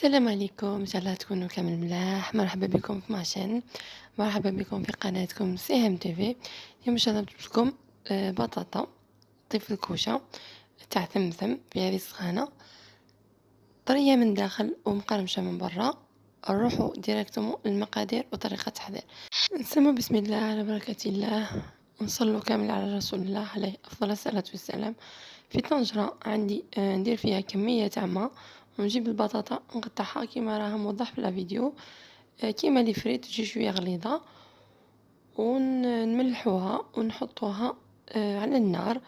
السلام عليكم، ان شاء الله تكونوا كامل ملاح. مرحبا بكم في ماشين، مرحبا بكم في قناتكم سي ام تي في. اليوم ان شاء الله جبت لكم بطاطا طيف الكوشه تاع ثمثم في هذه السخانه، طريه من داخل ومقرمشه من برا. نروحوا ديريكتومون للمقادير وطريقه التحضير. نسمو بسم الله على بركه الله، ونصلوا كامل على رسول الله عليه افضل الصلاه والسلام. في طنجرة عندي ندير فيها كمية تاع ما، ونجيب البطاطا نقطعها كيما راها موضح في الفيديو، كيما لي فريت تجي شويه غليظه، ونملحوها ونحطوها على النار.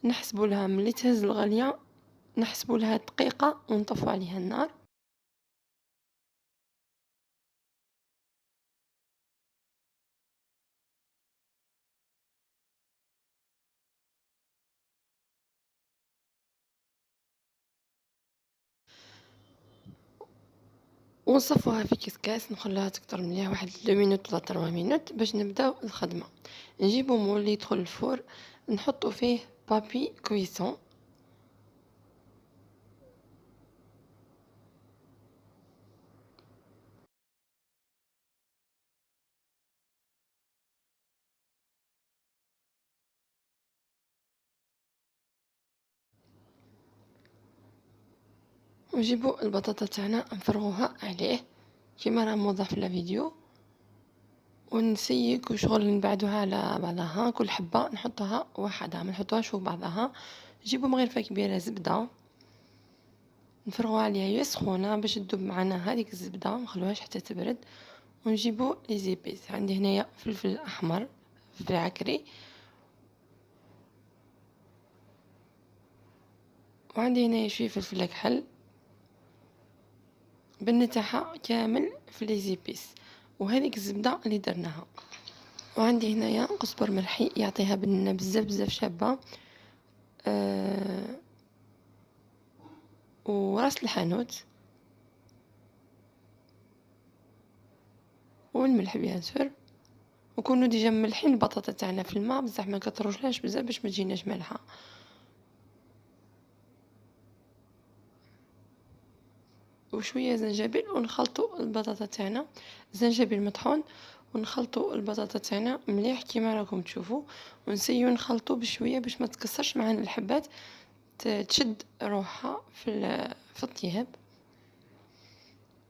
نحسبوا لها ملي تهز الغليه، نحسبوا لها دقيقه ونطفوا عليها النار. ونصفوها في كيس نخلوها تكتر مليح واحد 2 مينوت ولا 3 مينوت باش نبداو الخدمه. نجيبو مول اللي يدخل الفور، نحطو فيه بابي كويسون، ونجيبو البطاطا تاعنا نفرغوها عليه كيما راه موضح في الفيديو، ونسيك وشغل نبعدوها على بعضها، كل حبه نحطوها وحدها ما نحطوهاش فوق بعضها. نجيبو مغرفه كبيره زبده نفرغوا عليها هي سخونه باش تذوب معنا هذيك الزبده، نخلوهاش حتى تبرد. ونجيبو لي زيبيس، عندي هنايا فلفل احمر، فلفل عكري، وعندي هنايا شويه فلفل كحل، بنتاعها كامل في لي زيبيس، وهذيك الزبده اللي درناها. وعندي هنايا قزبر ملحي يعطيها بنه بزاف بزاف شابه، وراس الحانوت والملح بيان سور. وكونوا ديجا ملحين البطاطا تاعنا في الماء بصح ما كتروجلاش بزاف باش ما تجيناش مالحه. وشويه زنجبيل ونخلطوا البطاطا تاعنا، زنجبيل مطحون، ونخلطوا البطاطا تاعنا مليح كيما راكم تشوفوا. ونسيو نخلطوا بشويه باش ما تكسرش معنا الحبات، تشد روحها في الطياب.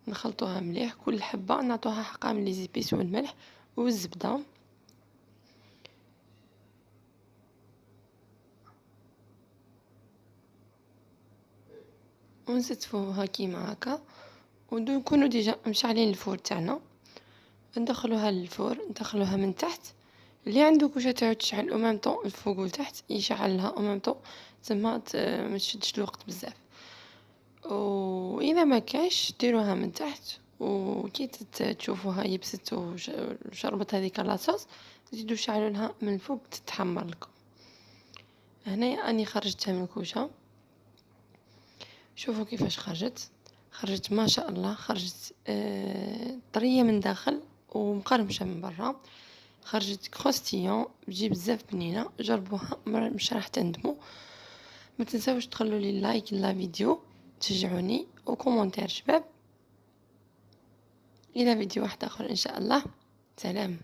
نخلطوها مليح، كل حبه نعطوها حقها من لي زيبيس والملح والزبده. ونستفوها كيما هكا، ونكونوا ديجا مشعلين الفور تاعنا. ندخلوها للفور، ندخلوها من تحت. اللي عنده كوشه تاعو تشعل او ميم طون الفوق والتحت يشعلها او ميم طون، تما ما تشدش الوقت بزاف. واذا ما كاش ديروها من تحت، وكي تشوفوها يبست وشربت هذيك لاصوص، تزيدوا شعلوا لها من فوق تتحمر لكم. هنا اني خرجتها من الكوشه، شوفوا كيفاش خرجت ما شاء الله، خرجت طريه من داخل ومقرمشه من برا، خرجت كروستيون بجي بزاف بنينه. جربوها مش راح تندموا. ما تنساوش تخلوا لي لايك لا فيديو تشجعوني، وكومونتير شباب. الى فيديو واحد اخر ان شاء الله. سلام.